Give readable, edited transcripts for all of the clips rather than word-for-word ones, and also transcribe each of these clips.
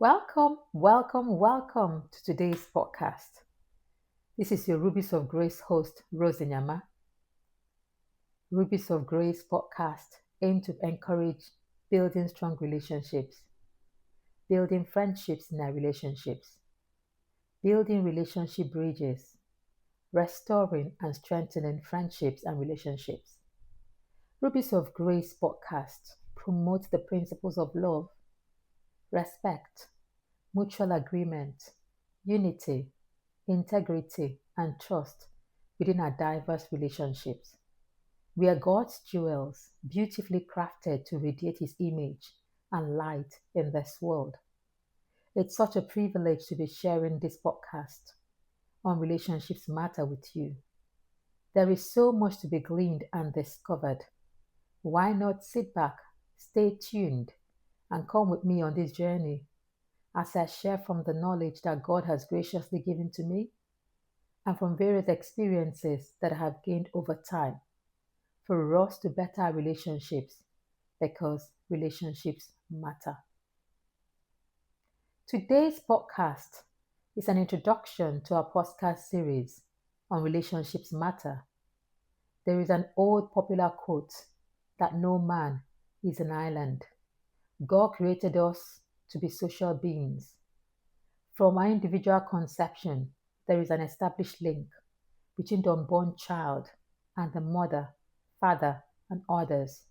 Welcome, welcome, welcome to today's podcast. This is your Rubies of Grace host, Rose Nyama. Rubies of Grace podcast aim to encourage building strong relationships, building friendships in our relationships, building relationship bridges, restoring and strengthening friendships and relationships. Rubies of Grace podcast promotes the principles of love, respect, mutual agreement, unity, integrity, and trust within our diverse relationships. We are God's jewels, beautifully crafted to radiate His image and light in this world. It's such a privilege to be sharing this podcast on Relationships Matter with you. There is so much to be gleaned and discovered. Why not sit back, stay tuned, and come with me on this journey as I share from the knowledge that God has graciously given to me and from various experiences that I have gained over time for us to better our relationships because relationships matter. Today's podcast is an introduction to our podcast series on relationships matter. There is an old popular quote that no man is an island. God created us to be social beings. From our individual conception, there is an established link between the unborn child and the mother, father, and others.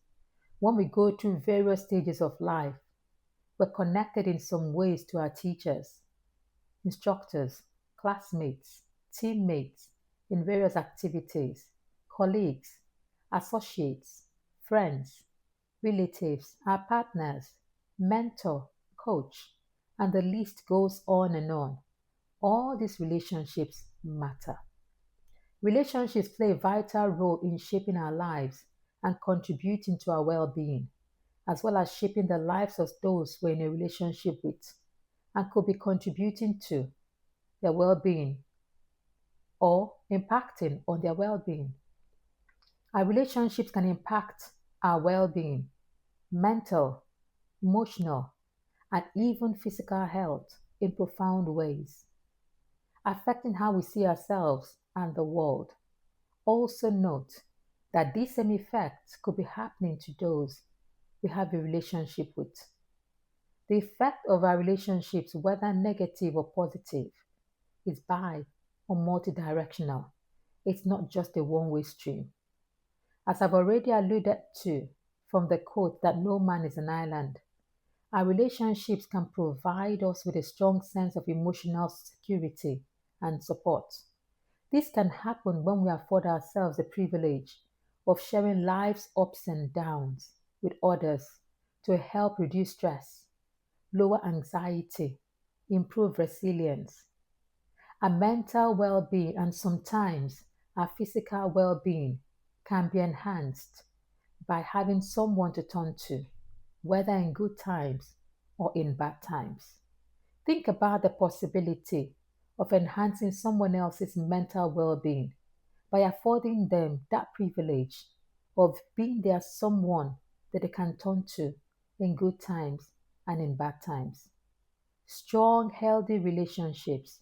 When we go through various stages of life, we're connected in some ways to our teachers, instructors, classmates, teammates in various activities, colleagues, associates, friends, relatives, our partners, mentor, coach, and the list goes on and on. All these relationships matter. Relationships play a vital role in shaping our lives and contributing to our well being, as well as shaping the lives of those we're in a relationship with, and could be contributing to their well being or impacting on their well being. Our relationships can impact our well being, mental, emotional, and even physical health in profound ways, affecting how we see ourselves and the world. Also note that these same effects could be happening to those we have a relationship with. The effect of our relationships, whether negative or positive, is bi or multidirectional. It's not just a one-way stream. As I've already alluded to from the quote that no man is an island, our relationships can provide us with a strong sense of emotional security and support. This can happen when we afford ourselves the privilege of sharing life's ups and downs with others to help reduce stress, lower anxiety, improve resilience, our mental well being, and sometimes our physical well being can be enhanced by having someone to turn to, whether in good times or in bad times. Think about the possibility of enhancing someone else's mental well being by affording them that privilege of being there someone that they can turn to in good times and in bad times. Strong, healthy relationships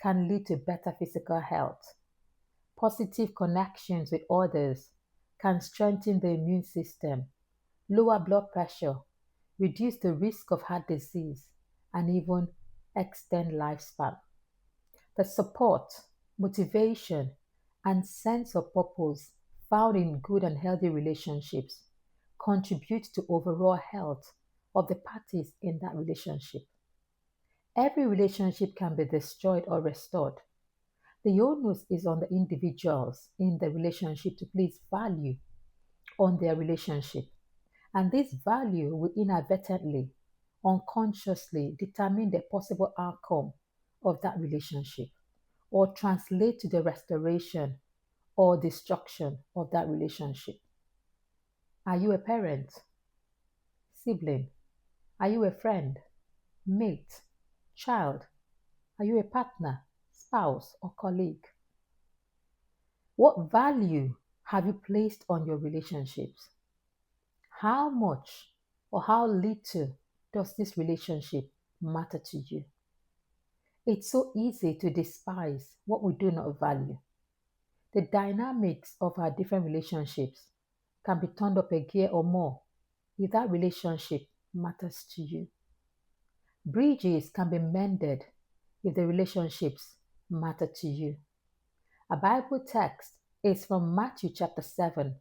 can lead to better physical health. Positive connections with others can strengthen the immune system, lower blood pressure, reduce the risk of heart disease, and even extend lifespan. The support, motivation, and sense of purpose found in good and healthy relationships contribute to overall health of the parties in that relationship. Every relationship can be destroyed or restored. The onus is on the individuals in the relationship to place value on their relationship. And this value will inadvertently, unconsciously determine the possible outcome of that relationship or translate to the restoration or destruction of that relationship. Are you a parent, sibling? Are you a friend, mate, child? Are you a partner, spouse, or colleague? What value have you placed on your relationships? How much or how little does this relationship matter to you? It's so easy to despise what we do not value. The dynamics of our different relationships can be turned up a gear or more if that relationship matters to you. Bridges can be mended if the relationships matter to you. A Bible text is from Matthew chapter 7,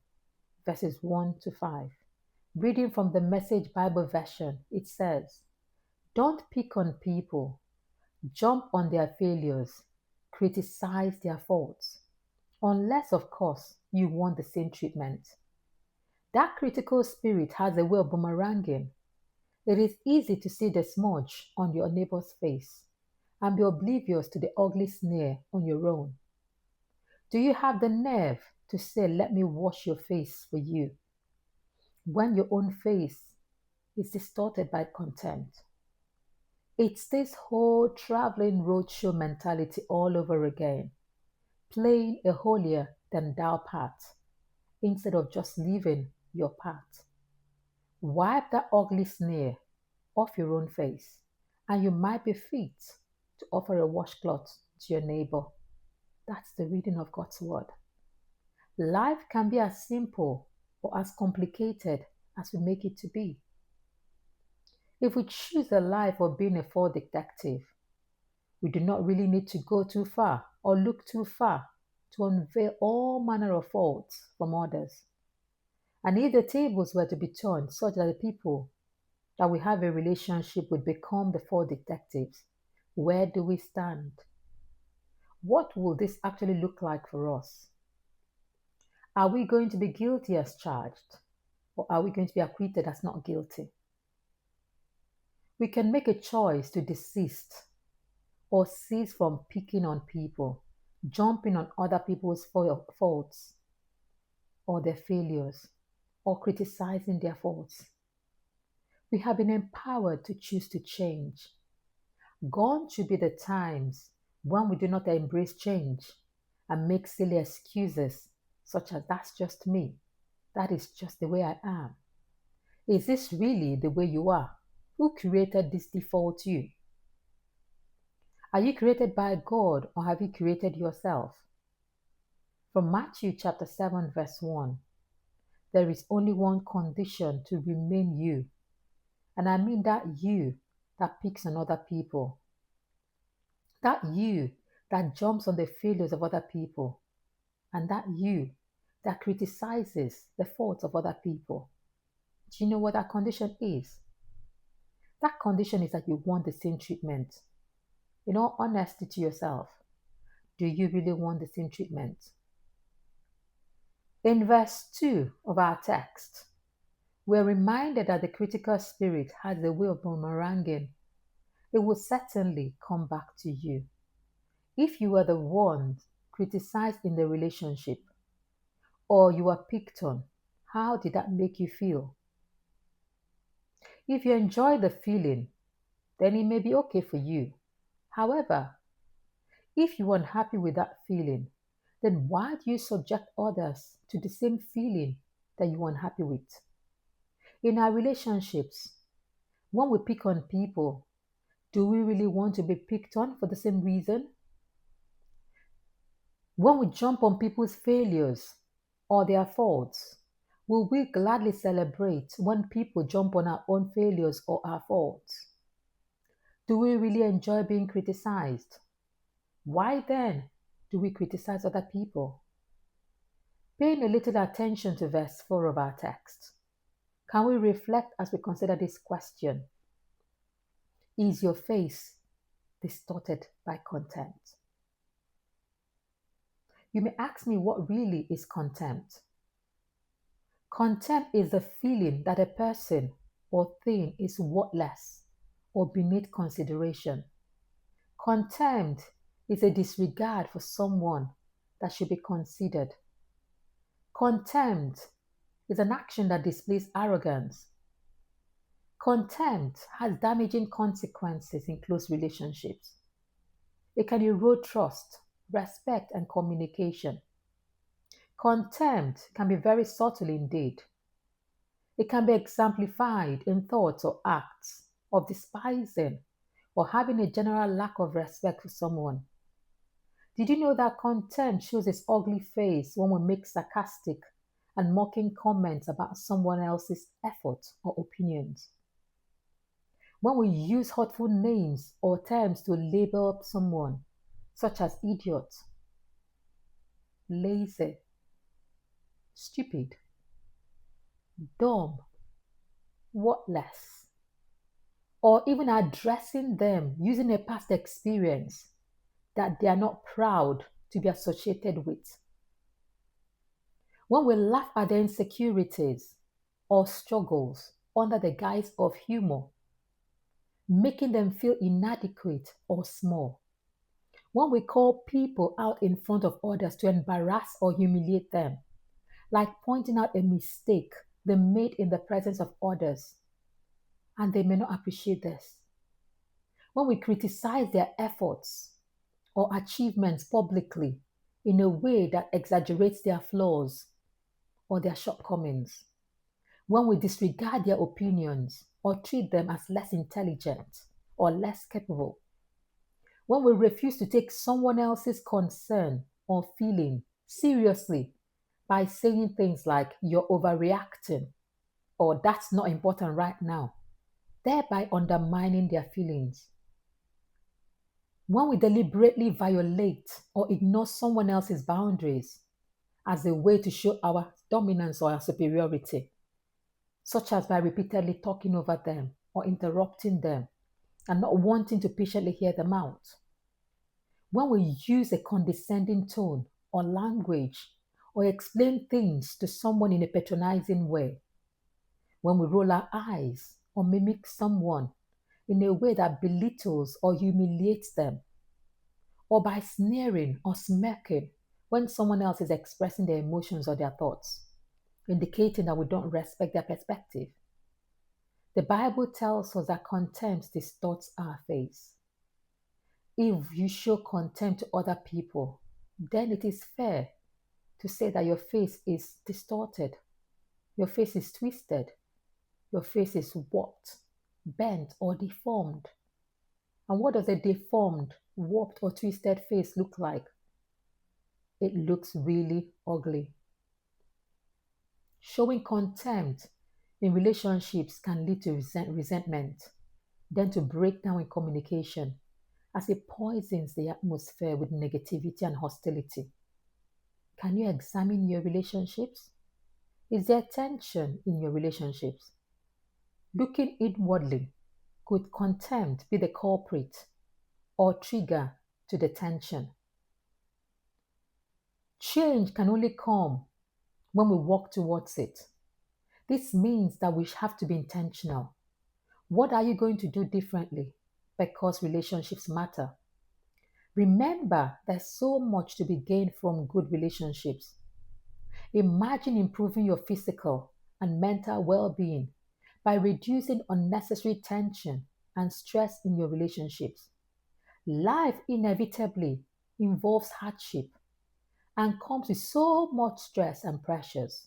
verses 1 to 5. Reading from the Message Bible version, it says, "Don't pick on people, jump on their failures, criticize their faults, unless, of course, you want the same treatment." That critical spirit has a way of boomeranging. It is easy to see the smudge on your neighbor's face and be oblivious to the ugly sneer on your own. Do you have the nerve to say, "Let me wash your face for you," when your own face is distorted by contempt? It's this whole traveling roadshow mentality all over again, playing a holier than thou part instead of just living your part. Wipe that ugly sneer off your own face, and you might be fit to offer a washcloth to your neighbor. That's the reading of God's word. Life can be as simple or as complicated as we make it to be. If we choose a life of being a full detective, we do not really need to go too far or look too far to unveil all manner of faults from others. And if the tables were to be turned such that the people that we have a relationship would become the four detectives, where do we stand? What will this actually look like for us? Are we going to be guilty as charged, or are we going to be acquitted as not guilty? We can make a choice to desist or cease from picking on people, jumping on other people's faults or their failures, or criticizing their faults. We have been empowered to choose to change. Gone should be the times when we do not embrace change and make silly excuses such as, "That's just me. That is just the way I am." Is this really the way you are? Who created this default you? Are you created by God or have you created yourself? From Matthew chapter 7, verse 1, there is only one condition to remain you. And I mean that you that picks on other people. That you that jumps on the failures of other people. And that you that criticizes the faults of other people. Do you know what that condition is? That condition is that you want the same treatment. In all honesty to yourself, do you really want the same treatment? In verse 2 of our text, we're reminded that the critical spirit has a way of boomeranging. It will certainly come back to you. If you were the one criticized in the relationship or you were picked on, how did that make you feel? If you enjoy the feeling, then it may be okay for you. However, if you're unhappy with that feeling, then why do you subject others to the same feeling that you're unhappy with? In our relationships, when we pick on people, do we really want to be picked on for the same reason? When we jump on people's failures or their faults, will we gladly celebrate when people jump on our own failures or our faults? Do we really enjoy being criticized? Why then do we criticize other people? Paying a little attention to verse 4 of our text, can we reflect as we consider this question? Is your face distorted by contempt? You may ask me, what really is contempt? Contempt is the feeling that a person or thing is worthless or beneath consideration. Contempt is a disregard for someone that should be considered. Contempt is an action that displays arrogance. Contempt has damaging consequences in close relationships. It can erode trust, respect, and communication. Contempt can be very subtle indeed. It can be exemplified in thoughts or acts of despising or having a general lack of respect for someone. Did you know that contempt shows its ugly face when we make sarcastic and mocking comments about someone else's effort or opinions? When we use hurtful names or terms to label someone, such as idiot, lazy, stupid, dumb, worthless, or even addressing them using a past experience that they are not proud to be associated with. When we laugh at their insecurities or struggles under the guise of humor, making them feel inadequate or small. When we call people out in front of others to embarrass or humiliate them, like pointing out a mistake they made in the presence of others, and they may not appreciate this. When we criticize their efforts or achievements publicly in a way that exaggerates their flaws or their shortcomings, when we disregard their opinions or treat them as less intelligent or less capable, when we refuse to take someone else's concern or feeling seriously by saying things like, you're overreacting, or that's not important right now, thereby undermining their feelings. When we deliberately violate or ignore someone else's boundaries as a way to show our dominance or our superiority, such as by repeatedly talking over them or interrupting them and not wanting to patiently hear them out. When we use a condescending tone or language or explain things to someone in a patronizing way, when we roll our eyes or mimic someone in a way that belittles or humiliates them, or by sneering or smirking when someone else is expressing their emotions or their thoughts, indicating that we don't respect their perspective. The Bible tells us that contempt distorts our face. If you show contempt to other people, then it is fair to say that your face is distorted, your face is twisted, your face is warped, bent, or deformed. And what does a deformed, warped, or twisted face look like? It looks really ugly. Showing contempt in relationships can lead to resentment, then to breakdown in communication, as it poisons the atmosphere with negativity and hostility. Can you examine your relationships? Is there tension in your relationships? Looking inwardly, could contempt be the culprit or trigger to the tension? Change can only come when we work towards it. This means that we have to be intentional. What are you going to do differently? Because relationships matter. Remember, there's so much to be gained from good relationships. Imagine improving your physical and mental well being by reducing unnecessary tension and stress in your relationships. Life inevitably involves hardship and comes with so much stress and pressures.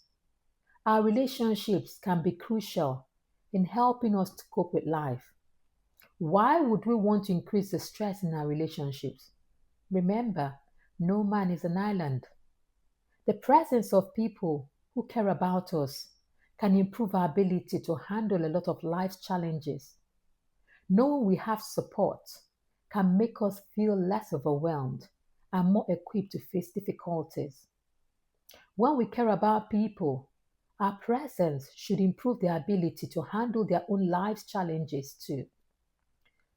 Our relationships can be crucial in helping us to cope with life. Why would we want to increase the stress in our relationships? Remember, no man is an island. The presence of people who care about us can improve our ability to handle a lot of life's challenges. Knowing we have support can make us feel less overwhelmed and more equipped to face difficulties. When we care about people, our presence should improve their ability to handle their own life's challenges too.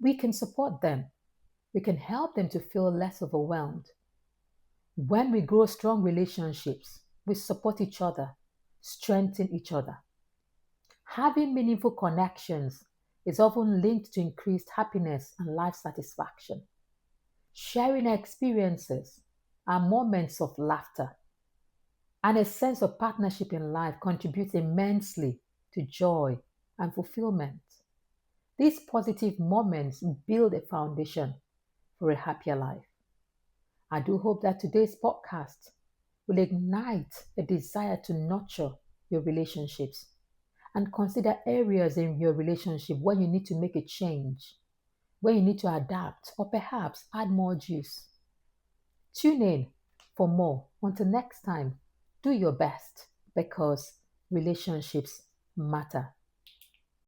We can support them. We can help them to feel less overwhelmed. When we grow strong relationships, we support each other, strengthen each other. Having meaningful connections is often linked to increased happiness and life satisfaction. Sharing experiences and moments of laughter and a sense of partnership in life contributes immensely to joy and fulfillment. These positive moments build a foundation for a happier life. I do hope that today's podcast will ignite a desire to nurture your relationships and consider areas in your relationship where you need to make a change. when you need to adapt or perhaps add more juice. Tune in for more. Until next time, do your best because relationships matter.